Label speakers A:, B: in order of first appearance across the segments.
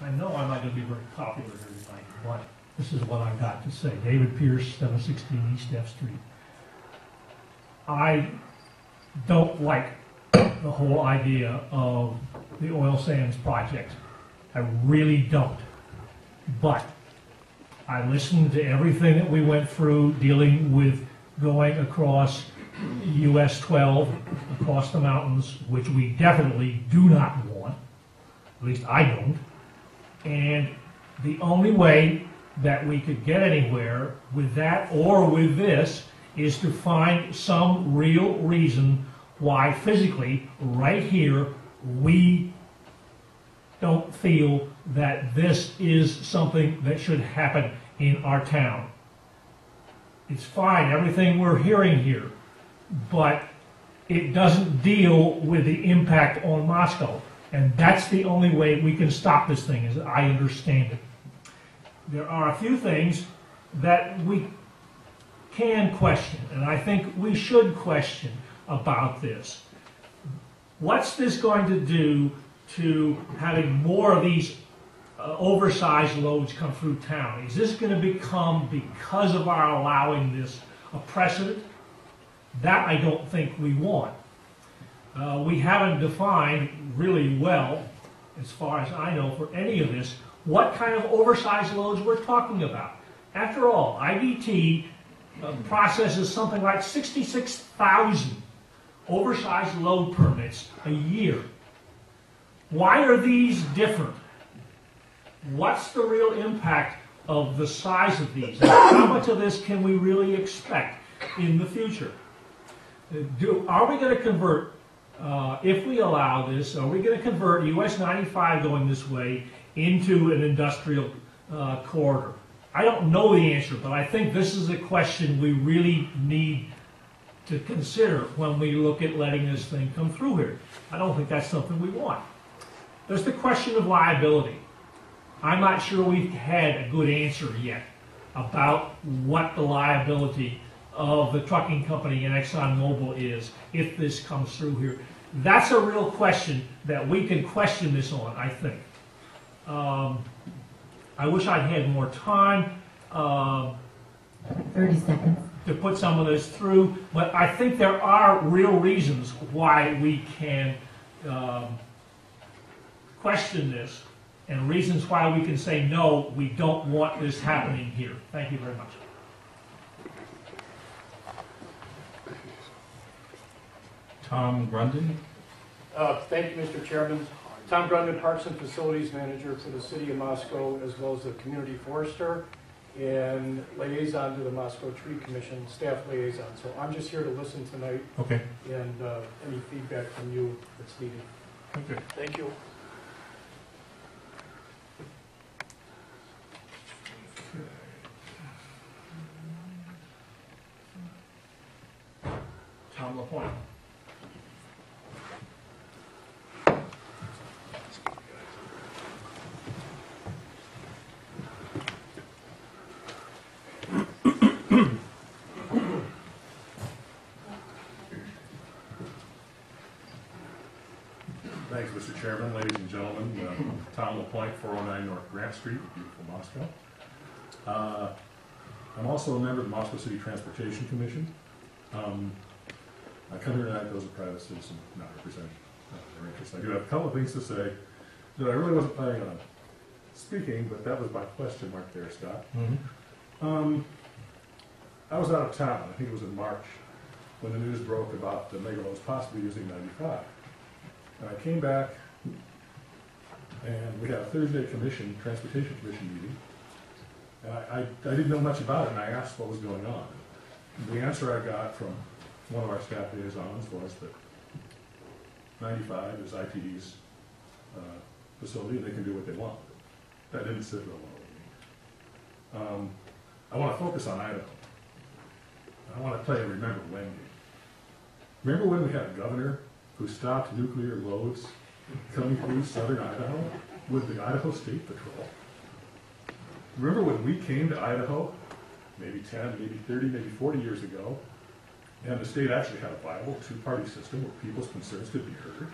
A: I know I'm not going to be very popular here tonight, but this is what I've got to say. David Pierce, 716 East F Street. I don't like the whole idea of the oil sands project. I really don't. But I listened to everything that we went through dealing with going across US 12, across the mountains, which we definitely do not want. At least I don't. And the only way that we could get anywhere with that or with this is to find some real reason why physically, right here, we don't feel that this is something that should happen in our town. It's fine, everything we're hearing here, but it doesn't deal with the impact on Moscow. And that's the only way we can stop this thing, as I understand it. There are a few things that we can question, and I think we should question about this. What's this going to do to having more of these oversized loads come through town? Is this going to become, because of our allowing this, a precedent? That I don't think we want. We haven't defined really well, as far as I know, for any of this, what kind of oversized loads we're talking about. After all, IDT processes something like 66,000 oversized load permits a year. Why are these different? What's the real impact of the size of these? And how much of this can we really expect in the future? Are we going to convert, if we allow this, are we going to convert US 95 going this way into an industrial corridor? I don't know the answer, but I think this is a question we really need to consider when we look at letting this thing come through here. I don't think that's something we want. There's the question of liability. I'm not sure we've had a good answer yet about what the liability of the trucking company and ExxonMobil is if this comes through here. That's a real question that we can question this on, I think. I wish I'd had more time
B: 30 seconds.
A: to put some of this through, but I think there are real reasons why we can question this, and reasons why we can say, no, we don't want this happening here. Thank you very much.
C: Tom Grundy.
D: Thank you, Mr. Chairman. Tom Grundy, Parks and Facilities Manager for the City of Moscow, as well as the Community Forester and liaison to the Moscow Tree Commission, staff liaison. So I'm just here to listen tonight.
C: Okay.
D: And any feedback from you that's needed.
C: Okay.
D: Thank you.
A: Tom LaPointe.
C: Thanks, Mr. Chairman, ladies and gentlemen. Tom LaPointe, 409 North Grant Street, beautiful Moscow. I'm also a member of the Moscow City Transportation Commission. I come here tonight as a private citizen, not representing their interests. I do have a couple of things to say that I really wasn't planning on speaking, but that was my question mark there, Scott.
A: Mm-hmm.
C: I was out of town, I think it was in March, when the news broke about the Megaloads possibly using 95. And I came back, and we had a Thursday Transportation Commission meeting, and I didn't know much about it, and I asked what was going on. The answer I got from one of our staff liaisons was that 95 is ITD's facility, and they can do what they want. That didn't sit real well with me. I want to focus on Idaho. I want to play a Remember When game. Remember when we had a governor who stopped nuclear loads coming through southern Idaho with the Idaho State Patrol? Remember when we came to Idaho, maybe 10, maybe 30, maybe 40 years ago, and the state actually had a viable two-party system where people's concerns could be heard?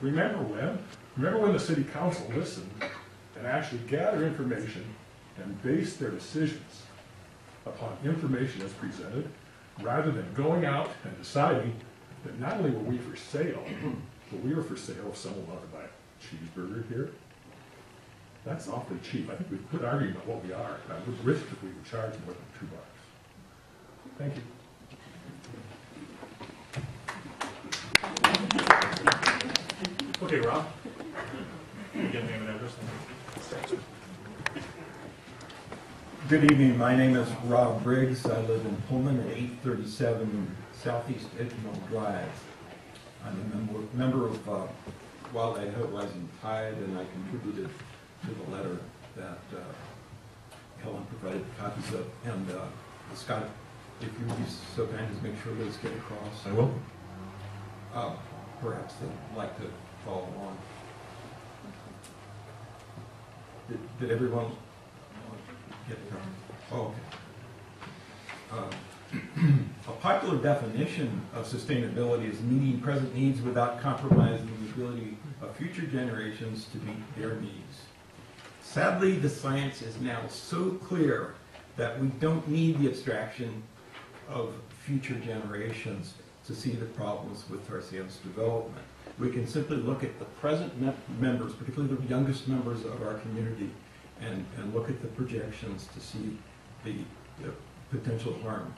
C: Remember when? Remember when the city council listened and actually gathered information and based their decisions upon information as presented, rather than going out and deciding that not only were we for sale, but we were for sale if someone wanted to buy a cheeseburger here? That's awfully cheap. I think we could argue about what we are. I would risk if we would charge more than $2. Thank you.
B: Okay, Rob. Again, name and address.
E: Good evening. My name is Rob Briggs. I live in Pullman at 837 Southeast Edgemont Drive. I'm a member of Wildlife Horizon Tide, and I contributed to the letter that Helen provided copies of. And Scott, if you would be so kind as make sure those get across.
B: I will.
E: Perhaps they'd like to follow along. Did everyone get it? Oh, okay. A popular definition of sustainability is meeting present needs without compromising the ability of future generations to meet their needs. Sadly, the science is now so clear that we don't need the abstraction of future generations to see the problems with tar sands development. We can simply look at the present members, particularly the youngest members of our community, and look at the projections to see the potential harm.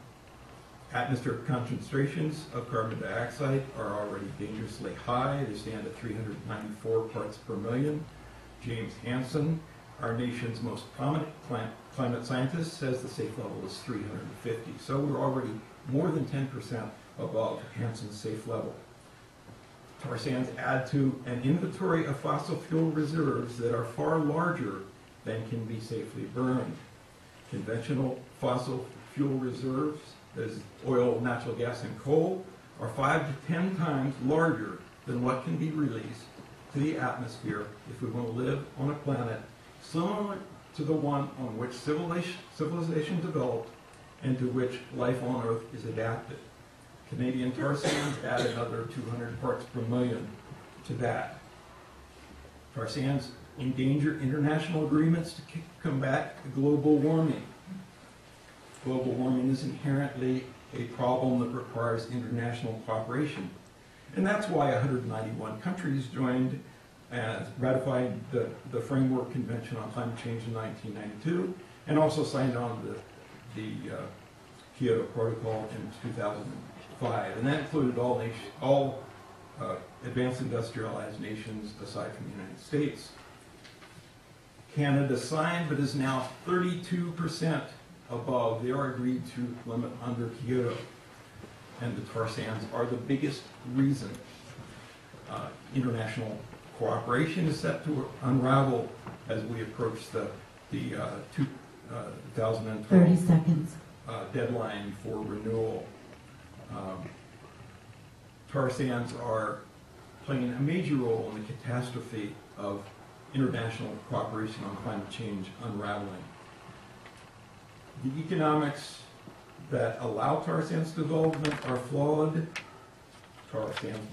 E: Atmospheric concentrations of carbon dioxide are already dangerously high. They stand at 394 parts per million. James Hansen, our nation's most prominent climate scientist, says the safe level is 350. So we're already more than 10% above Hansen's safe level. Tar sands add to an inventory of fossil fuel reserves that are far larger than can be safely burned. Conventional fossil fuel reserves, that is oil, natural gas, and coal, are 5 to 10 times larger than what can be released to the atmosphere if we want to live on a planet similar to the one on which civilization developed and to which life on Earth is adapted. Canadian tar sands add another 200 parts per million to that. Tar sands endanger international agreements to combat global warming. Global warming is inherently a problem that requires international cooperation. And that's why 191 countries joined and ratified the Framework Convention on Climate Change in 1992, and also signed on the Kyoto Protocol in 2005. And that included all advanced industrialized nations aside from the United States. Canada signed, but is now 32% above their agreed to limit under Kyoto. And the tar sands are the biggest reason. International cooperation is set to unravel as we approach the 2012
F: 30 seconds.
E: Deadline for renewal. Tar sands are playing a major role in the catastrophe of international cooperation on climate change unraveling. The economics that allow tar sands development are flawed. Tar sands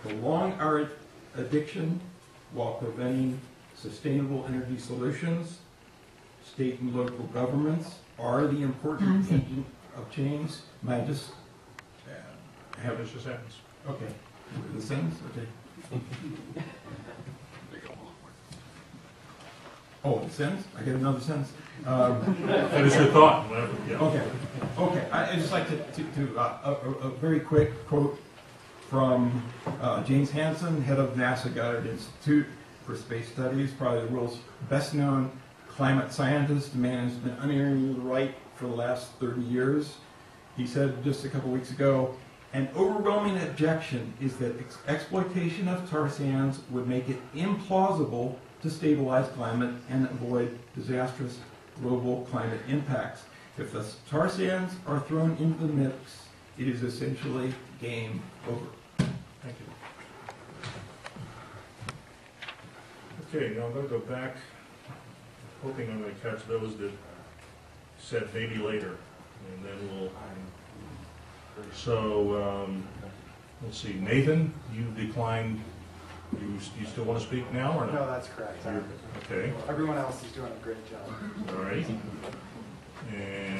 E: prolong our addiction while preventing sustainable energy solutions. State and local governments are the important agent of change. May I just have
B: Finish the sentence.
E: Okay. The sentence? Okay. Oh, the sentence? I get another sentence?
B: Finish your thought. Whatever. Yeah.
E: Okay. Okay. I'd just like to a very quick quote from James Hansen, head of NASA Goddard Institute for Space Studies, probably the world's best known climate scientist. The man has been unerringly right for the last 30 years. He said just a couple weeks ago, an overwhelming objection is that exploitation of tar sands would make it implausible to stabilize climate and avoid disastrous global climate impacts. If the tar sands are thrown into the mix, it is essentially game over.
B: Thank you. Okay, now I'm going to go back, hoping I'm going to catch those that said maybe later, and then we'll. So let's see, Nathan, you declined You still want to speak now or
F: No,
B: not?
F: that's correct.
B: Okay,
F: Everyone else is doing a great job.
B: all right. And